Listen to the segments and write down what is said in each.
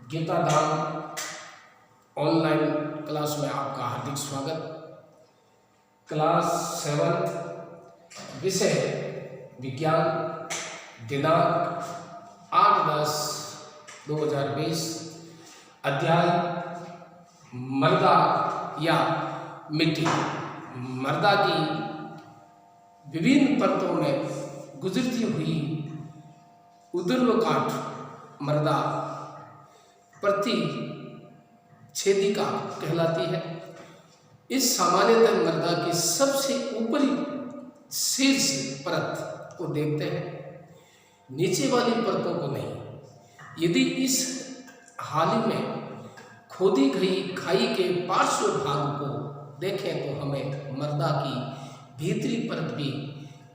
गीता धाम online class में आपका हार्दिक स्वागत। क्लास 7 विषय विज्ञान, दिनांक 8/10/2020, अध्याय मृदा या मिट्टी। मृदा की विभिन्न परतों में गुजरती हुई ऊर्ध्वकाट मृदा प्रतिच्छेदिका कहलाती है। इस सामान्यतः मृदा की सबसे ऊपरी शीर्ष परत को देखते हैं, नीचे वाली परतों को नहीं। यदि इस हाल में खोदी गई खाई के पार्श्व भाग को देखें तो हमें मृदा की भीतरी परत भी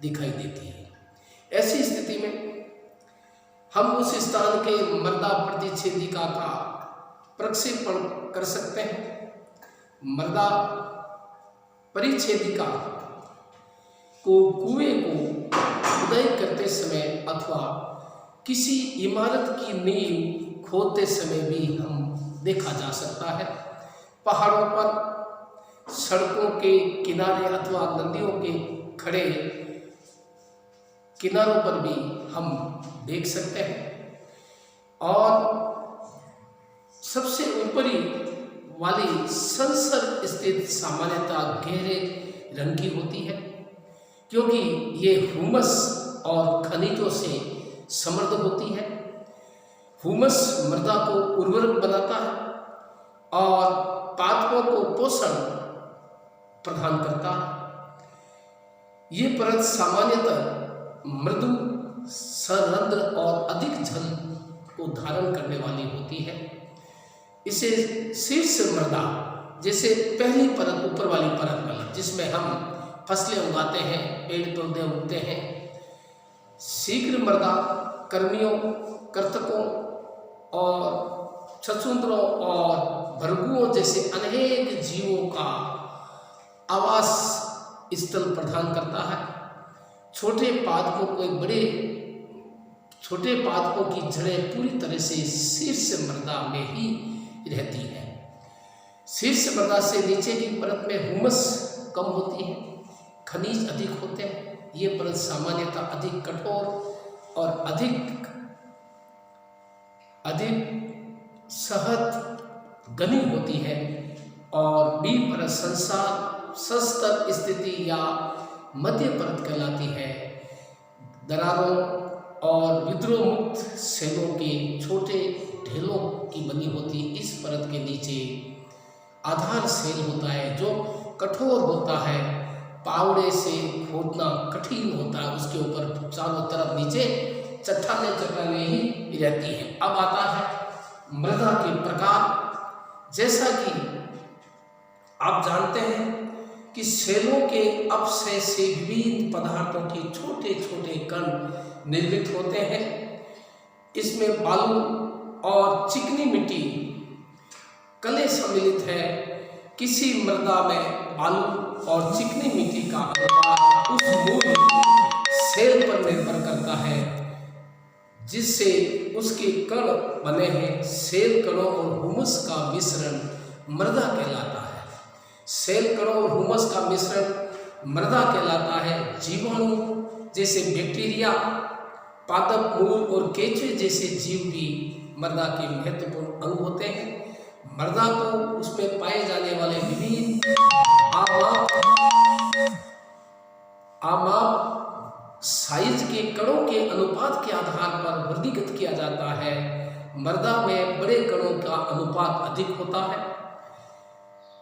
दिखाई देती है। ऐसी स्थिति में हम उस स्थान के मृदा प्रतिच्छेदिका का प्रक्षेपण कर सकते हैं। मृदा परिच्छेदिका को कुएं को खुदाई करते समय अथवा किसी इमारत की नींव खोदते समय भी हम देखा जा सकता है। पहाड़ों पर, सड़कों के किनारे अथवा नदियों के खड़े किनारों पर भी हम देख सकते हैं। और सबसे ऊपरी वाली संसर्ग स्थित सामान्यतः गहरे रंग की होती है, क्योंकि ये ह्यूमस और खनिजों से समृद्ध होती है। ह्यूमस मृदा को उर्वरक बनाता है और पादपों को पोषण प्रदान करता है। ये परत सामान्यतः मृदु, सरंध्र और अधिक जल को धारण करने वाली होती है। इसे शीर्ष मृदा, जैसे पहली परत, ऊपर वाली परत वाली, जिसमें हम फसलें उगाते हैं, पेड़ पौधे उगते हैं। शीघ्र मृदा कर्मियों, कर्तकों और छछूंदरों और भृगुओं जैसे अनेक जीवों का आवास स्थल प्रदान करता है। छोटे पादपों की जड़ें पूरी तरह से शीर्ष मृदा में ही रहती है। शीर्ष मृदा से नीचे की परत में ह्यूमस कम होती है, खनिज अधिक होते हैं। ये परत सामान्यतः अधिक कठोर और अधिक सहत घनी होती है। और बी परत संस्तर स्थिति या मध्य परत कहलाती है। दरारों और विद्रोह मुक्त सेलों के छोटे ढेलों की बनी होती इस परत के नीचे आधार सेल होता है, जो कठोर होता है, पावड़े से खोदना कठिन होता है। उसके ऊपर चारों तरफ नीचे चट्टाने ही रहती है। अब आता है मृदा के प्रकार। जैसा कि आप जानते हैं कि सेलों के अपक्षय से विभिन्न पदार्थों के छोटे छोटे कण निर्मित होते हैं। इसमें बालू और चिकनी मिट्टी कलें सम्मिलित है। किसी मृदा में बालू और चिकनी मिट्टी का अनुपात उस मूल सेल पर निर्भर करता है जिससे उसके कण बने हैं। सेल कणों और ह्यूमस का मिश्रण मृदा कहलाता है। सेल कणों और ह्यूमस का मिश्रण मृदा कहलाता है। जीवाणु जैसे बैक्टीरिया, पादप, मूल और केंचुए जैसे जीव भी मृदा के महत्वपूर्ण अंग होते हैं। मृदा को उसमें पाए जाने वाले विभिन्न आमाप साइज के कणों के अनुपात के आधार पर वर्गीकृत किया जाता है। मृदा में बड़े कणों का अनुपात अधिक होता है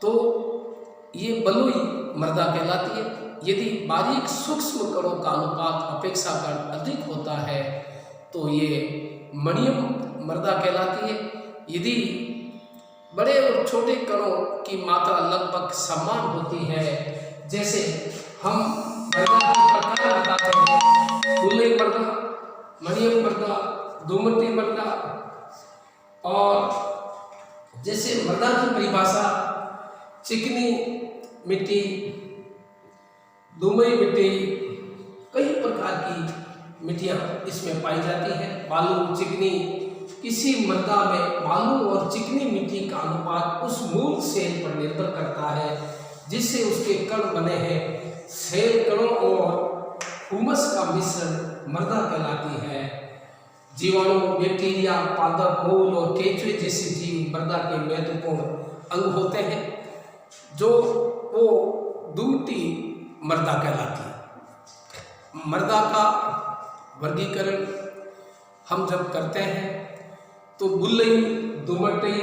तो ये बलुई मृदा कहलाती है। यदि बारीक सूक्ष्म कणों का अनुपात अपेक्षाकृत अधिक होता है तो ये मणियम मृदा कहलाती है। यदि बड़े और छोटे कणों की मात्रा लगभग समान होती है, जैसे हम मृदा के प्रकार बताते हैं, धूलई मृदा, मणियम मृदा, दोमटी मृदा, और जैसे मृदा की परिभाषा चिकनी मिट्टी, दुमई मिट्टी, कई प्रकार की मिट्टियाँ इसमें पाई जाती हैं। बालू, चिकनी किसी मृदा में बालू और चिकनी मिट्टी का अनुपात उस मूल सेल पर निर्भर करता है जिससे उसके कण बने हैं। सेल कणों और हुमस का मिश्रण मृदा कहलाती है। जीवाणु, बैक्टीरिया, पादप, मूल और केंचुए जैसे जीव मृदा के महत्वपूर्ण अंग होते हैं, जो वो दुमटी मृदा कहलाती है। मृदा का वर्गीकरण हम जब करते हैं तो बुल्लई, दुमटी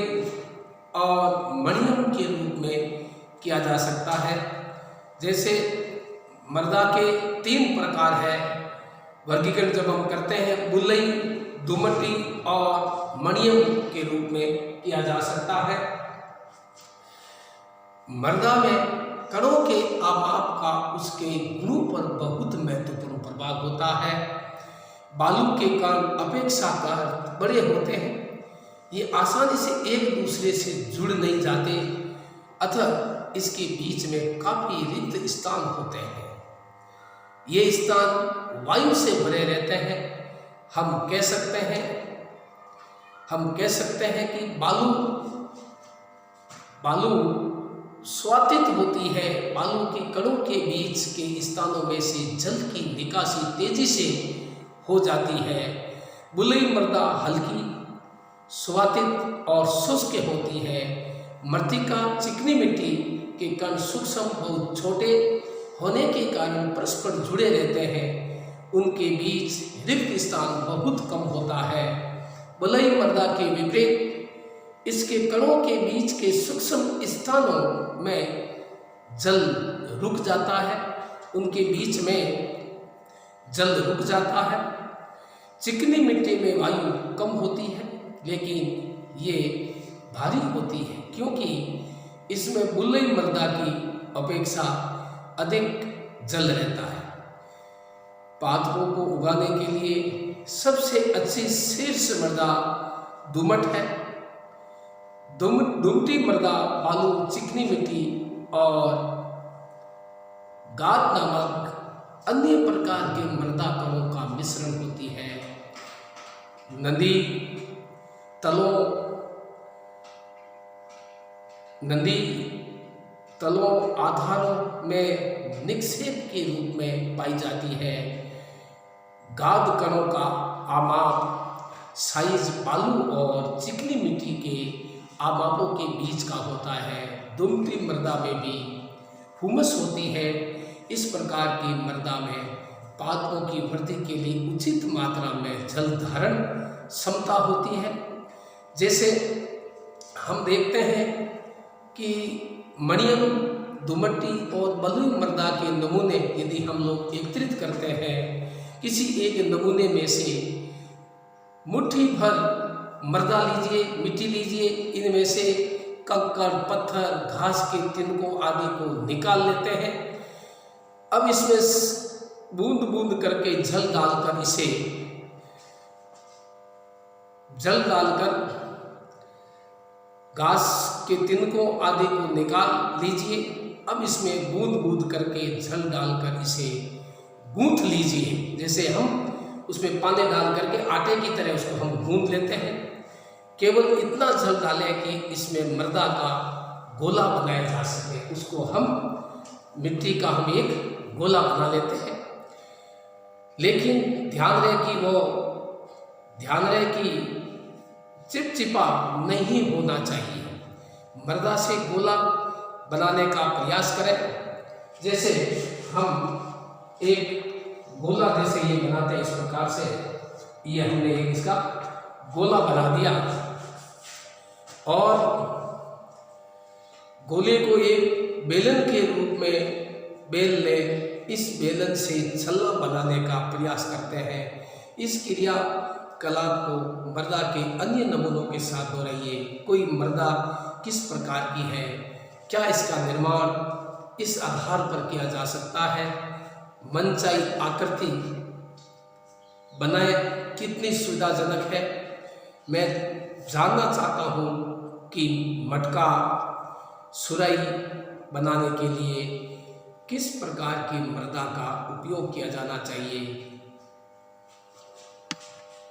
और मणियम के रूप में किया जा सकता है। जैसे मृदा के 3 प्रकार है वर्गीकरण जब हम करते हैं, बुल्लई, दुमटी और मणियम के रूप में किया जा सकता है। मृदा में कणों के आमाप का उसके गुणों पर बहुत महत्वपूर्ण प्रभाव होता है। बालू के कण अपेक्षाकृत बड़े होते हैं, ये आसानी से एक दूसरे से जुड़ नहीं जाते, अतः इसके बीच में काफी रिक्त स्थान होते हैं। ये स्थान वायु से भरे रहते हैं। हम कह सकते हैं कि बालू स्वातित होती है। बालू के कणों के बीच के स्थानों में से जल की निकासी तेजी से हो जाती है। बुल्लई मृदा हल्की, स्वातित और शुष्क होती है। मृत्तिका, चिकनी मिट्टी के कण सूक्ष्म, बहुत छोटे होने के कारण परस्पर जुड़े रहते हैं। उनके बीच रिक्त स्थान बहुत कम होता है। बुल्लई मृदा के विपरीत इसके कणों के बीच के सूक्ष्म स्थानों में जल रुक जाता है, उनके बीच में जल रुक जाता है। चिकनी मिट्टी में वायु कम होती है, लेकिन ये भारी होती है क्योंकि इसमें बुल्लई मृदा की अपेक्षा अधिक जल रहता है। पादपों को उगाने के लिए सबसे अच्छी शीर्ष मृदा दोमट है। दुमटी मृदा बालू, चिकनी मिट्टी और गाद नामक अन्य प्रकार के मृदा कणों का मिश्रण होती है। नदी तलों आधारों में निक्षेप के रूप में पाई जाती है। गाद कणों का आमाप साइज बालू और चिकनी मिट्टी के आमापों के बीच का होता है। दुमटी मृदा में भी हुमस होती है। इस प्रकार की मृदा में पादपों की वृद्धि के लिए उचित मात्रा में जल धारण क्षमता होती है। जैसे हम देखते हैं कि मणियम, दुमटी और बलुई मृदा के नमूने यदि हम लोग एकत्रित करते हैं, किसी एक नमूने में से मुट्ठी भर मृदा लीजिए, मिट्टी लीजिए, इनमें से कंकड़, पत्थर, घास के तिनकों आदि को निकाल लेते हैं। अब इसमें बूंद बूंद करके जल डालकर घास के तिनकों आदि को निकाल लीजिए। अब इसमें बूंद बूंद करके जल डालकर इसे गूंथ लीजिए। जैसे हम उसमें पानी डाल करके आटे की तरह उसको हम गूंथ लेते हैं। केवल इतना जल डालें कि इसमें मृदा का गोला बनाया जा सके। उसको हम मिट्टी का हम एक गोला बना लेते हैं। लेकिन ध्यान रहे कि चिपचिपा नहीं होना चाहिए। मृदा से गोला बनाने का प्रयास करें। जैसे हम एक गोला जैसे ये बनाते हैं, इस प्रकार से ये हमने इसका गोला बना दिया और गोले को एक बेलन के रूप में बेल ले, इस बेलन से छल्ला बनाने का प्रयास करते हैं। इस क्रिया कला को मृदा के अन्य नमूनों के साथ दोहराइए। कोई मृदा किस प्रकार की है, क्या इसका निर्माण इस आधार पर किया जा सकता है, मनचाही आकृति बनाए कितनी सुविधाजनक है। मैं जानना चाहता हूँ कि मटका, सुराही बनाने के लिए किस प्रकार की मृदा का उपयोग किया जाना चाहिए।